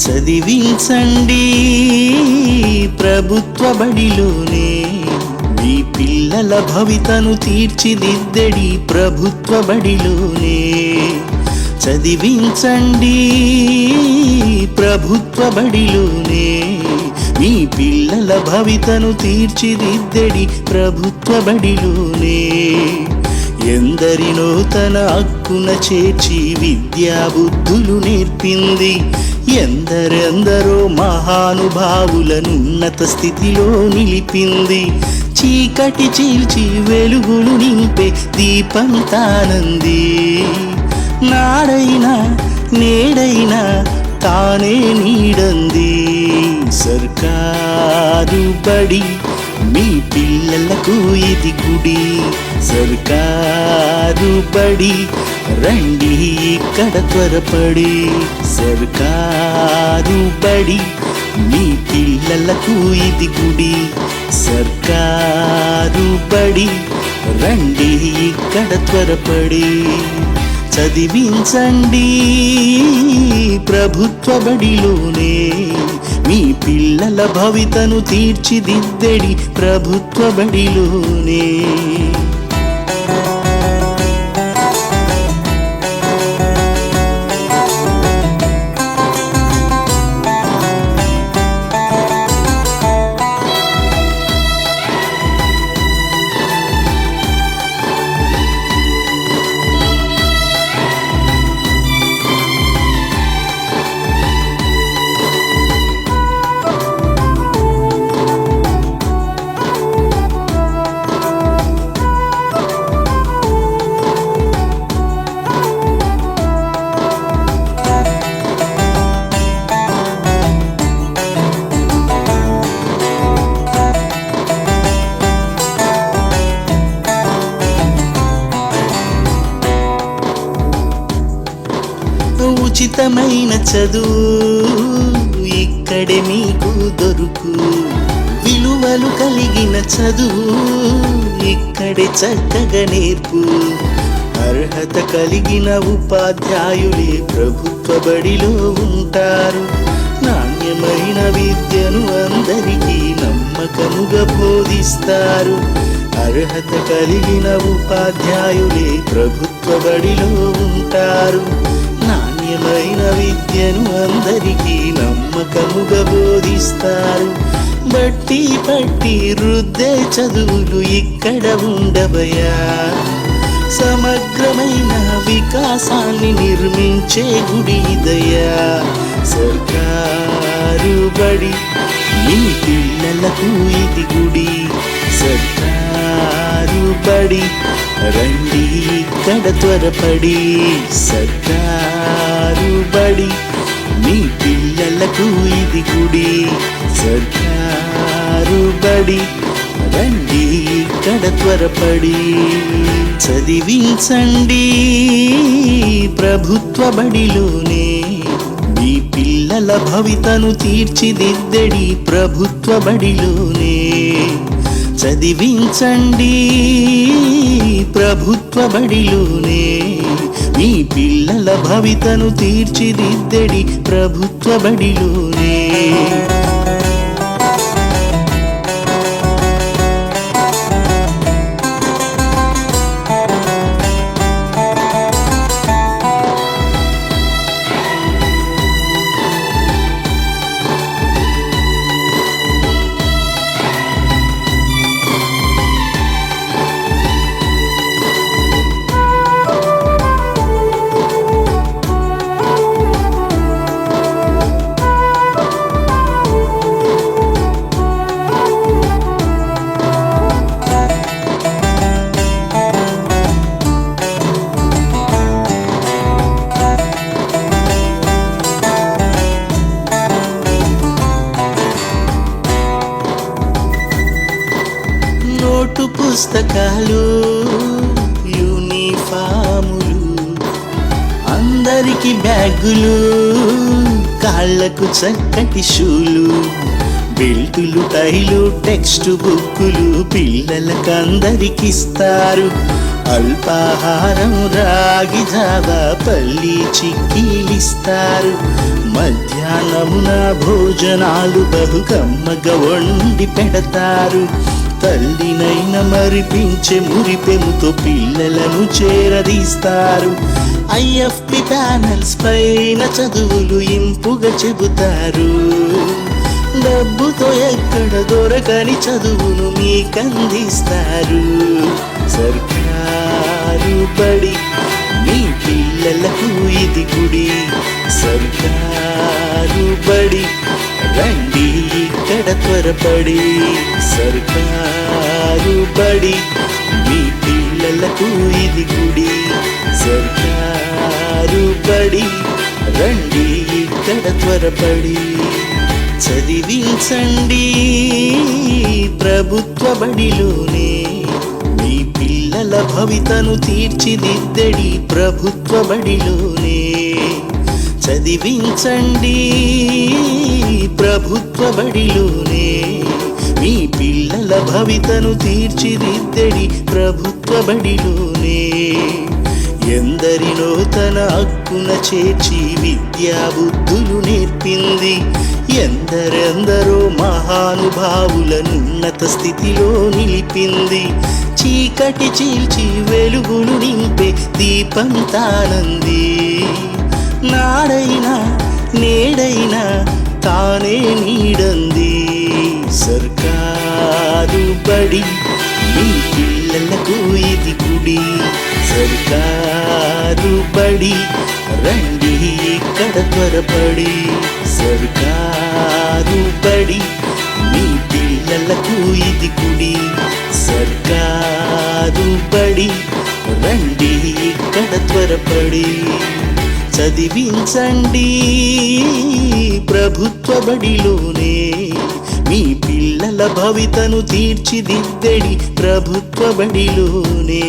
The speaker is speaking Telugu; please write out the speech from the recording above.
చదివించండి ప్రభుత్వ బడిలోనే, మీ పిల్లల భవితను తీర్చిదిద్దడి ప్రభుత్వ బడిలోనే. చదివించండి ప్రభుత్వ బడిలోనే, మీ పిల్లల భవితను తీర్చిదిద్దడి ప్రభుత్వ బడిలోనే. ఎందరినో తన హక్కున చేర్చి విద్యా బుద్ధులు నేర్పింది, ఎందరెందరో మహానుభావులను ఉన్నత స్థితిలో నిలిపింది. చీకటి చీల్చి వెలుగులు నింపే దీపం తానంది. నాడైనా నేడైనా తానే నీడంది. సర్కారు బడి మీ పిల్లలకు ఇది గుడి. సర్కారు బడి రండి ఇక్కడ త్వరపడి. సర్కారు బడి మీ పిల్లలకు ఇది గుడి. సర్కారు బడి రండి ఇక్కడ త్వరపడి. చదివించండి ప్రభుత్వ బడిలోనే, మీ పిల్లల భవితను తీర్చిదిద్దడి ప్రభుత్వ బడిలోనే. ఉచితమైన చదువు ఇక్కడే మీకు దొరుకు. విలువలు కలిగిన చదువు ఇక్కడే చక్కగా నేర్పు. అర్హత కలిగిన ఉపాధ్యాయులే ప్రభుత్వ బడిలో ఉంటారు. నాణ్యమైన విద్యను అందరికీ నమ్మకముగా బోధిస్తారు. అర్హత కలిగిన ఉపాధ్యాయులే ప్రభుత్వ బడిలో ఉంటారు. నాణ్యమైన విద్యను అందరికీ నమ్మకముగా బోధిస్తారు. బట్టి పట్టి రుద్దే చదువులు ఇక్కడ ఉండవయా. సమగ్రమైన వికాసాన్ని నిర్మించే గుడి దయా. సర్కారు బడి మీ పిల్లలకు ఇది గుడి. సర్కారు బడి రండి ఇక్కడ త్వరపడి. సర్కారు బడి మీ పిల్లలకు ఇది గుడి. సర్కారు బడి రండి ఇక్కడ త్వరపడి. చదివించండి ప్రభుత్వ బడిలోనే, మీ పిల్లల భవితను తీర్చిదిద్దడి ప్రభుత్వ బడిలోనే. చదివించండి ప్రభుత్వ బడిలోనే, మీ పిల్లల భవితను తీర్చిదిద్దడి ప్రభుత్వ బడిలోనే. నోటు పుస్తకాలు యూనిఫాములు, అందరికి బ్యాగులు, కాళ్ళకు చక్కటి షూలు, బెల్టులు, టైలు, టెక్స్ట్ బుక్కులు పిల్లలకందరికిస్తారు. అల్పాహారం రాగి జావా పల్లి చిక్కీలిస్తారు. మధ్యాహ్న అన్నమున భోజనాలు బహు కమ్మగా వండి పెడతారు. తల్లినైన మరిపించే మురిపెముతో పిల్లలను చేరదీస్తారు. ఐఎఫ్పి ప్యానల్స్ పైన చదువులు ఇంపుగా చెబుతారు. డబ్బుతో ఎక్కడ దొరకని చదువును మీకందిస్తారు. సర్కారు బడి మీ పిల్లలకు ఇది గుడి. సర్కారు బడి రండి ఇక్కడ త్వరపడి. సర్కారు బడి మీ పిల్లలకు ఇది గుడి. సర్కారు బడి రండి ఇక్కడ త్వరపడి. చదివించండి ప్రభుత్వ బడిలోనే మీ పిల్లల భవితను తీర్చిదిద్దడి ప్రభుత్వ బడిలోనే. చదివించండి ప్రభుత్వ బడిలోనే మీ పిల్లల భవితను తీర్చిదిద్దడి ప్రభుత్వ బడిలోనే. ఎందరినో తన హక్కున చేర్చి విద్యా బుద్ధులు నేర్పింది. ఎందరెందరో మహానుభావులనున్నత స్థితిలో నిలిపింది. చీకటి చీల్చి వెలుగులు నింపే దీపం తానంది. నాడైనా నేడైనా తానే నీడంది. సర్కారు బడి మీ పిల్లలకు ఇది గుడి. సర్కారు బడి రండి ఇక్కడ త్వరపడి. సర్కారు బడి మీ పిల్లలకు ఇది గుడి. సర్కారు బడి రండి ఇక్కడ త్వరపడి. చదివించండి ప్రభుత్వ బడిలోనే మీ పిల్లల భవితను తీర్చిదిద్దడి ప్రభుత్వ బడిలోనే.